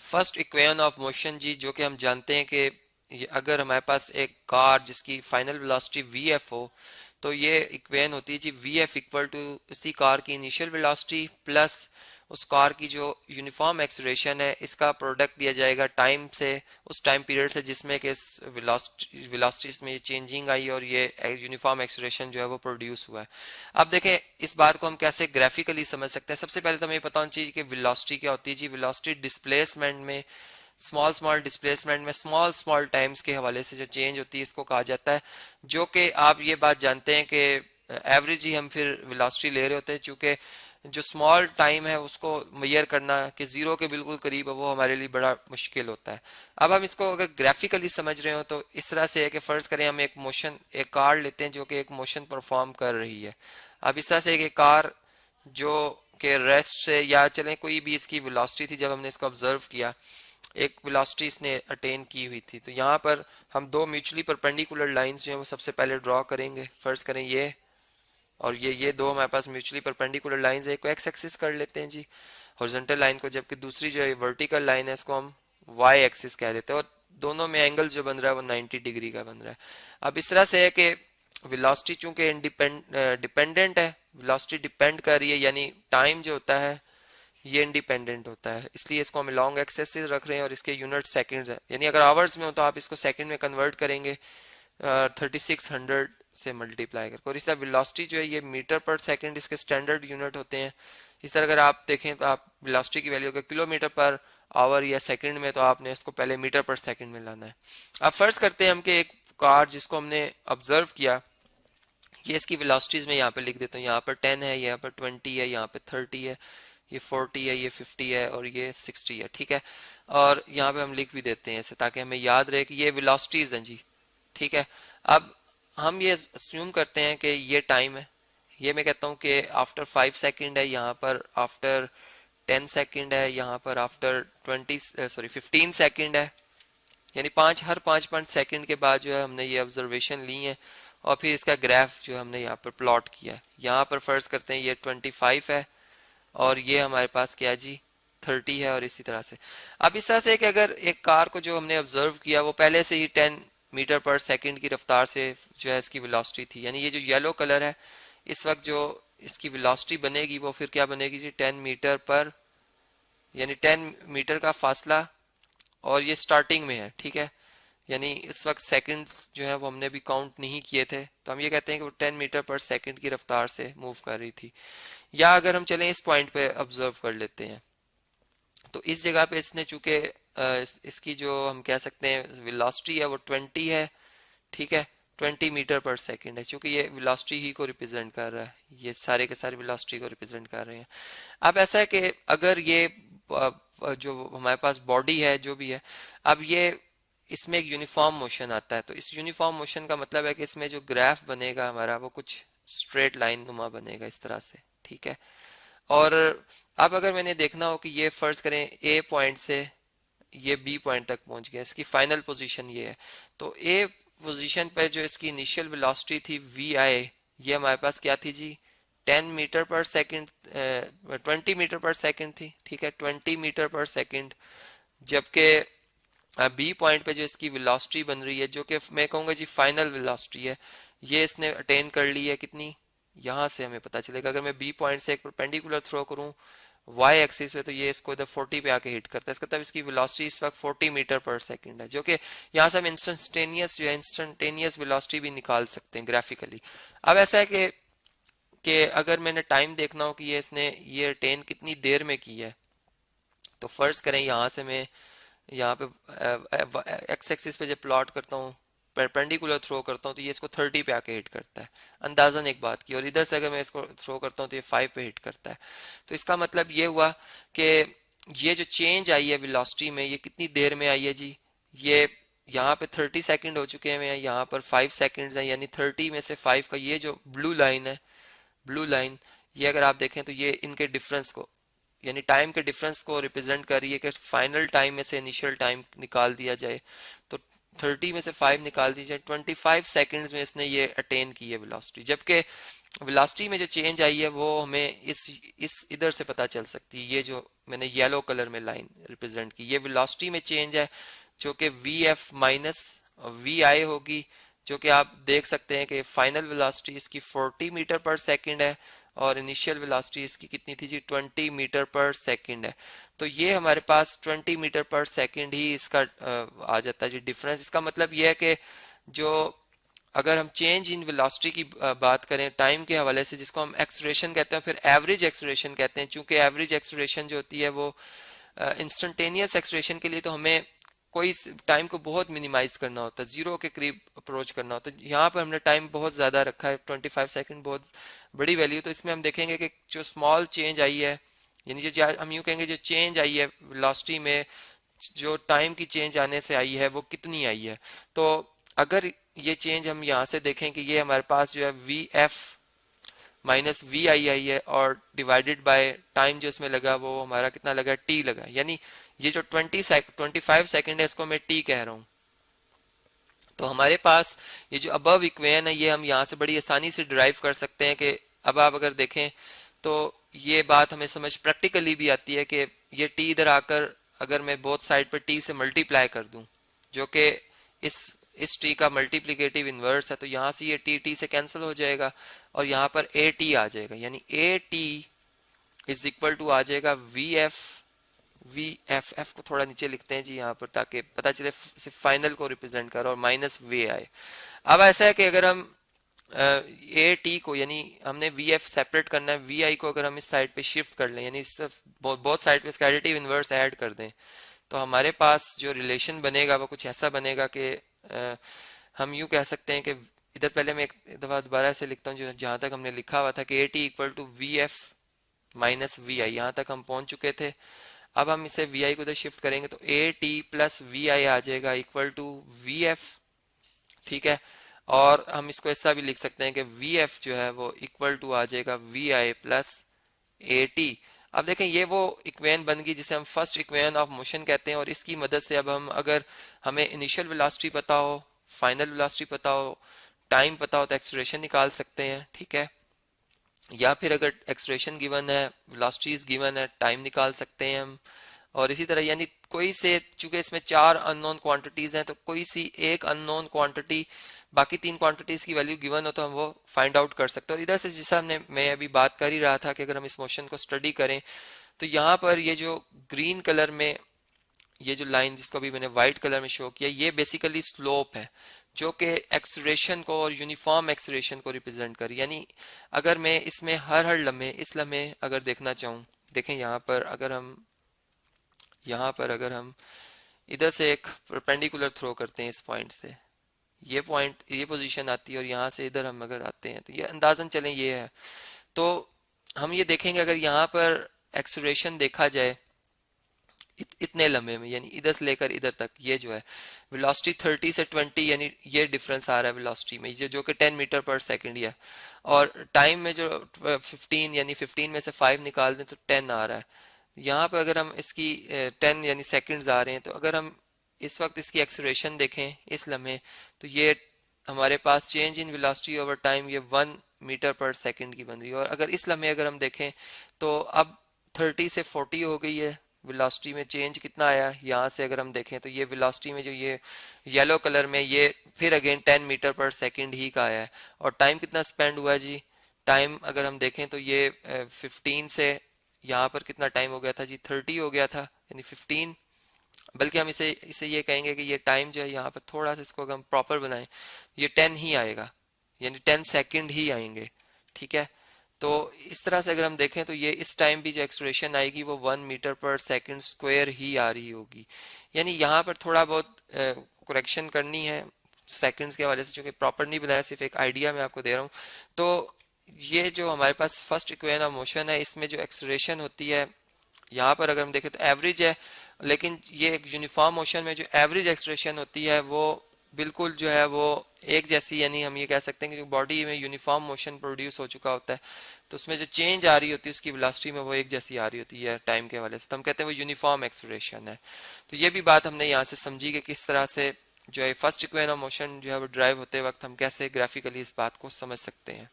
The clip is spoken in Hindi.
फर्स्ट इक्वेशन ऑफ मोशन जी, जो कि हम जानते हैं कि अगर हमारे पास एक कार जिसकी फाइनल वेलोसिटी वी एफ हो, तो ये इक्वेशन होती है जी वी एफ इक्वल टू इसी कार की इनिशियल वेलोसिटी प्लस उस कार की जो यूनिफॉर्म एक्सलेरेशन है, इसका प्रोडक्ट दिया जाएगा टाइम से, उस टाइम पीरियड से जिसमें कि वेलोसिटीज में ये चेंजिंग आई और ये यूनिफॉर्म एक्सलेरेशन जो है वो प्रोड्यूस हुआ है। अब देखें इस बात को हम कैसे ग्राफिकली समझ सकते हैं। सबसे पहले तो हमें पता होना चाहिए कि वेलोसिटी क्या होती है जी। वेलोसिटी डिस्प्लेसमेंट में, स्मॉल स्मॉल डिस्प्लेसमेंट में स्मॉल स्मॉल टाइम्स के हवाले से जो चेंज होती है इसको कहा जाता है। जो कि आप ये बात जानते हैं कि एवरेज ही हम फिर वेलोसिटी ले रहे होते हैं, चूंकि जो स्मॉल टाइम है उसको मेजर करना कि जीरो के बिल्कुल करीब है वो हमारे लिए बड़ा मुश्किल होता है। अब हम इसको अगर ग्राफिकली समझ रहे हो तो इस तरह से है कि फर्ज करें हम एक कार लेते हैं जो कि एक मोशन परफॉर्म कर रही है। अब इस तरह से एक कार जो कि रेस्ट से या चलें कोई भी इसकी वेलोसिटी थी, जब हमने इसको ऑब्जर्व किया एक वेलोसिटी इसने अटेन की हुई थी, तो यहाँ पर हम दो म्यूचुअली परपेंडिकुलर लाइंस जो है वो सबसे पहले ड्रॉ करेंगे। फर्ज करें ये और ये दो हमारे पास म्यूचुअली परपेंडिकुलर लाइंस है, एक को एक्स एक्सिस कर लेते हैं जी हॉरिजॉन्टल लाइन को, जबकि दूसरी जो है वर्टिकल लाइन है इसको हम वाई एक्सिस कह देते हैं, और दोनों में एंगल जो बन रहा है वो 90 डिग्री का बन रहा है। अब इस तरह से है कि वेलोसिटी चूंकि डिपेंडेंट है, वेलोसिटी डिपेंड कर रही है, यानी टाइम जो होता है ये इंडिपेंडेंट होता है, इसलिए इसको हम लॉन्ग एक्सेस से रख रहे हैं और इसके यूनिट सेकंड्स है, यानी अगर आवर्स में हो तो आप इसको सेकंड में कन्वर्ट करेंगे 3600 से मल्टीप्लाई करके, और इस तरह वेलोसिटी जो है ये मीटर पर सेकंड इसके स्टैंडर्ड यूनिट होते हैं। इस तरह अगर आप देखें तो आप वेलोसिटी की वैल्यू अगर किलोमीटर पर आवर या सेकंड में, तो आपने इसको पहले मीटर पर सेकंड में लाना है। अब फर्ज करते हैं हम कि एक कार जिसको हमने ऑब्जर्व किया, ये इसकी वेलोसिटीज में यहाँ पे लिख देता हूँ, यहाँ पर 10 है, यहाँ पर 20 है, यहाँ पे 30 है, ये 40 है, ये 50 है और ये 60 है, ठीक है। और यहाँ पे हम लिख भी देते हैं ऐसे ताकि हमें याद रहे कि ये वेलोसिटीज हैं जी, ठीक है। अब हम ये अस्यूम करते हैं कि ये टाइम है, ये मैं कहता हूँ कि आफ्टर 5 सेकंड है, यहाँ पर आफ्टर 10 सेकंड है, यहाँ पर आफ्टर 15 सेकंड है, यानी हर 5 सेकंड के बाद जो है हमने ये ऑब्जर्वेशन ली है और फिर इसका ग्राफ जो हमने यहाँ पर प्लॉट किया है। यहाँ पर फर्ज करते हैं ये 25 है और ये हमारे पास क्या जी 30 है, और इसी तरह से। अब इस तरह से कि अगर एक कार को जो हमने ऑब्जर्व किया वो पहले से ही 10 मीटर पर सेकंड की रफ्तार से जो है इसकी वेलोसिटी थी, यानी ये जो येलो कलर है इस वक्त जो इसकी वेलोसिटी बनेगी वो फिर क्या बनेगी जी 10 मीटर पर, यानी 10 मीटर का फासला, और ये स्टार्टिंग में है, ठीक है। यानी इस वक्त सेकंड्स जो है वो हमने भी काउंट नहीं किए थे, तो हम ये कहते हैं कि वो 10 मीटर पर सेकंड की रफ्तार से मूव कर रही थी। या अगर हम चलें इस पॉइंट पे ऑब्जर्व कर लेते हैं, तो इस जगह पे इसने चूंकि इसकी जो हम कह सकते हैं वेलोसिटी है वो 20 है, ठीक है, 20 मीटर पर सेकंड है, क्योंकि ये वेलोसिटी ही को रिप्रेजेंट कर रहा है, ये सारे के सारे वेलोसिटी को रिप्रेजेंट कर रहे हैं। अब ऐसा है कि अगर ये जो हमारे पास बॉडी है जो भी है, अब ये इसमें एक यूनिफॉर्म मोशन आता है, तो इस यूनिफॉर्म मोशन का मतलब है कि इसमें जो ग्राफ बनेगा हमारा वो कुछ स्ट्रेट लाइन नुमा बनेगा इस तरह से, ठीक है। और अब अगर मैंने देखना हो कि ये फर्ज करें ए पॉइंट से ये बी पॉइंट तक पहुंच गया, इसकी फाइनल पोजीशन ये है, तो ए पोजीशन पर जो इसकी इनिशियल वेलोसिटी थी वी आई, ये हमारे पास क्या थी जी 10 मीटर पर सेकंड, 20 मीटर पर सेकंड थी, ठीक है, 20 मीटर पर सेकंड। जबकि बी पॉइंट पे जो इसकी वेलोसिटी बन रही है जो कि मैं कहूँगा जी फाइनल वेलोसिटी है, ये इसने अटेन कर ली है कितनी, यहाँ से हमें पता चलेगा अगर मैं बी पॉइंट से एक परपेंडिकुलर थ्रो करूँ वाई एक्सिस पे, तो ये इसको इधर 40 पे आके हिट करता है, इसका मतलब इसकी वेलोसिटी इस वक्त 40 मीटर पर सेकंड है, जो कि यहाँ से हम इंस्टेंटेनियस वेलोसिटी भी निकाल सकते हैं ग्राफिकली। अब ऐसा है कि अगर मैंने टाइम देखना हो कि ये इसने ये अटेन कितनी देर में की है, तो फर्ज करें यहाँ से मैं यहाँ पे एक्स एक्सिस पे जब प्लॉट करता हूँ परपेंडिकुलर थ्रो करता हूँ तो ये इसको 30 पे आके हिट करता है अंदाजन एक बात की, और इधर से अगर मैं इसको थ्रो करता हूँ तो ये 5 पे हिट करता है। तो इसका मतलब ये हुआ कि ये जो चेंज आई है वेलोसिटी में ये कितनी देर में आई है जी, ये यहाँ पे 30 सेकंड हो चुके हैं, यहाँ पर 5 सेकंड्स है, यानी 30 में से 5 का ये जो ब्लू लाइन है, ब्लू लाइन ये अगर आप देखें तो ये इनके डिफरेंस को, यानी टाइम के डिफरेंस को रिप्रेजेंट कर रही है कि फाइनल टाइम में से इनिशियल टाइम निकाल दिया जाए, तो 30 में से 5 निकाल दी जाए, 25 सेकंड्स में इसने ये अटेन की है वेलोसिटी। जबकि वेलोसिटी में जो चेंज आई है वो हमें इस इधर से पता चल सकती है, ये जो मैंने येलो कलर में लाइन रिप्रेजेंट की, ये वेलोसिटी में चेंज है जो कि वी एफ माइनस वी आई होगी, जो कि आप देख सकते हैं कि फाइनल वेलोसिटी इसकी 40 मीटर पर सेकंड है और इनिशियल वेलोसिटी इसकी कितनी थी जी, 20 मीटर पर सेकंड है। तो ये हमारे पास 20 मीटर पर सेकंड ही इसका आ जाता है जी डिफरेंस। इसका मतलब ये है कि जो अगर हम चेंज इन वेलोसिटी की बात करें टाइम के हवाले से, जिसको हम एक्सलेरेशन कहते हैं, फिर एवरेज एक्सलेरेशन कहते हैं, चूंकि एवरेज एक्सलेरेशन जो होती है वो इंस्टेंटेनियस एक्सलेरेशन के लिए तो हमें कोई टाइम को बहुत मिनिमाइज करना होता है, जीरो के करीब अप्रोच करना होता है। यहाँ पर हमने टाइम बहुत ज्यादा रखा है, 25 सेकंड बहुत बड़ी वैल्यू। तो इसमें हम देखेंगे कि जो स्मॉल चेंज आई है, यानी जो हम यूं कहेंगे जो चेंज आई है वेलोसिटी में, जो टाइम की चेंज आने से आई है वो कितनी आई है। तो अगर ये चेंज हम यहाँ से देखें कि ये हमारे पास जो है वी एफ माइनस वी आई आई है और डिवाइडेड बाय टाइम जो इसमें लगा वो हमारा कितना लगा, टी लगा। यानी ये जो 25 सेकंड है इसको मैं टी कह रहा हूँ। तो हमारे पास ये जो अबव इक्वेशन है ये हम यहाँ से बड़ी आसानी से डिराइव कर सकते हैं कि अब आप अगर देखें तो ये बात हमें समझ प्रैक्टिकली भी आती है कि ये टी इधर आकर अगर मैं बोथ साइड पर टी से मल्टीप्लाई कर दूं, जो कि इस टी का मल्टीप्लिकेटिव इनवर्स है, तो यहाँ से ये टी टी से कैंसिल हो जाएगा और यहाँ पर ए टी आ जाएगा। यानी A T is equal to आ जाएगा वी एफ एफ को थोड़ा नीचे लिखते हैं जी यहाँ पर ताकि पता चले सिर्फ फाइनल को रिप्रेजेंट कर, और माइनस वे आए। अब ऐसा है कि अगर हम ए टी को, यानी हमने वी एफ सेपरेट करना है, वी आई को अगर हम इस साइड पे शिफ्ट कर लें, यानी बहुत साइड पे इसका एडिटिव इनवर्स ऐड कर दें, तो हमारे पास जो रिलेशन बनेगा वो कुछ ऐसा बनेगा कि हम यूं कह सकते हैं कि इधर पहले मैं एक दफा दोबारा से लिखता हूँ, जो जहां तक हमने लिखा हुआ था कि A T equal to V F minus V I, यहाँ तक हम पहुंच चुके थे। अब हम इसे वी आई को उधर शिफ्ट करेंगे तो ए टी प्लस वी आई आ जाएगा इक्वल टू वी एफ, ठीक है। और हम इसको ऐसा भी लिख सकते हैं कि वी एफ जो है वो इक्वल टू आ जाएगा V I plus A T. अब देखें ये वो इक्वेशन बन गई जिसे हम फर्स्ट इक्वेशन ऑफ मोशन कहते हैं, और इसकी मदद से अब हम अगर हमें इनिशियल वेलोसिटी पता हो, फाइनल वेलोसिटी पता हो, टाइम पता हो तो एक्सेलरेशन निकाल सकते हैं, ठीक है। या फिर अगर एक्सेलरेशन गिवन है, वेलोसिटीज गिवन है, टाइम निकाल सकते हैं हम। और इसी तरह यानी कोई से, चूंकि इसमें 4 अननोन क्वांटिटीज हैं, तो कोई सी एक अननोन क्वांटिटी बाकी 3 क्वांटिटीज की वैल्यू गिवन हो तो हम वो फाइंड आउट कर सकते हैं। और इधर से जैसा मैं अभी बात कर ही रहा था कि अगर हम इस मोशन को स्टडी करें तो यहाँ पर ये जो ग्रीन कलर में ये जो लाइन जिसको अभी मैंने व्हाइट कलर में शो किया, ये बेसिकली स्लोप है जो कि एक्सेलरेशन को और यूनिफॉर्म एक्सेलरेशन को रिप्रेजेंट कर। यानी अगर मैं इसमें हर लम्हे इस लम्हे अगर देखना चाहूँ, देखें यहाँ पर अगर हम इधर से एक परपेंडिकुलर थ्रो करते हैं इस पॉइंट से, ये पॉइंट ये पोजीशन आती है और यहाँ से इधर हम अगर आते हैं तो ये अंदाजन चलें ये है। तो हम ये देखेंगे अगर यहाँ पर एक्सेलरेशन देखा जाए इतने लम्हे में, यानी इधर से लेकर इधर तक, ये जो है वेलोसिटी 30 से 20, यानी ये डिफरेंस आ रहा है वेलोसिटी में, ये जो कि 10 मीटर पर सेकंड है। और टाइम में जो 15, यानी 15 में से 5 निकाल दें तो 10 आ रहा है। यहाँ पर अगर हम इसकी 10 यानी सेकंड्स आ रहे हैं, तो अगर हम इस वक्त इसकी एक्सेलरेशन देखें इस लम्हे, तो ये हमारे पास change in velocity over time ये 1 मीटर पर सेकंड की बन रही है। और अगर इस लम्हे अगर हम देखें तो अब 30 से 40 हो गई है वेलोसिटी में चेंज। कितना आया यहाँ से अगर हम देखें तो ये वेलोसिटी में जो ये येलो कलर में ये फिर अगेन 10 मीटर पर सेकंड ही का आया है। और टाइम कितना स्पेंड हुआ जी, टाइम अगर हम देखें तो ये 15 से यहाँ पर कितना टाइम हो गया था जी, 30 हो गया था, यानी 15, बल्कि हम इसे ये कहेंगे कि ये टाइम जो है यहाँ पर थोड़ा सा इसको अगर हम प्रॉपर बनाएं ये 10 ही आएगा, यानी 10 सेकंड ही आएंगे, ठीक है। तो इस तरह से अगर हम देखें तो ये इस टाइम भी जो एक्सलेरेशन आएगी वो 1 मीटर पर सेकंड स्क्वायर ही आ रही होगी। यानी यहाँ पर थोड़ा बहुत करेक्शन करनी है सेकंड्स के हवाले से, चूंकि प्रॉपर नहीं बनाया, सिर्फ एक आइडिया मैं आपको दे रहा हूँ। तो ये जो हमारे पास फर्स्ट इक्वेशन ऑफ मोशन है, इसमें जो एक्सलेरेशन होती है यहाँ पर अगर हम देखें तो एवरेज है, लेकिन ये एक यूनिफॉर्म मोशन में जो एवरेज एक्सलेरेशन होती है वो बिल्कुल जो है वो एक जैसी, यानी हम ये कह सकते हैं कि जो बॉडी में यूनिफॉर्म मोशन प्रोड्यूस हो चुका होता है तो उसमें जो चेंज आ रही होती है उसकी वेलोसिटी में वो एक जैसी आ रही होती है टाइम के हवाले से, तो हम कहते हैं वो यूनिफॉर्म एक्सलेरेशन है। तो ये भी बात हमने यहाँ से समझी कि किस तरह से जो है फर्स्ट इक्वेशन ऑफ मोशन जो है वो ड्राइव होते वक्त हम कैसे ग्राफिकली इस बात को समझ सकते हैं।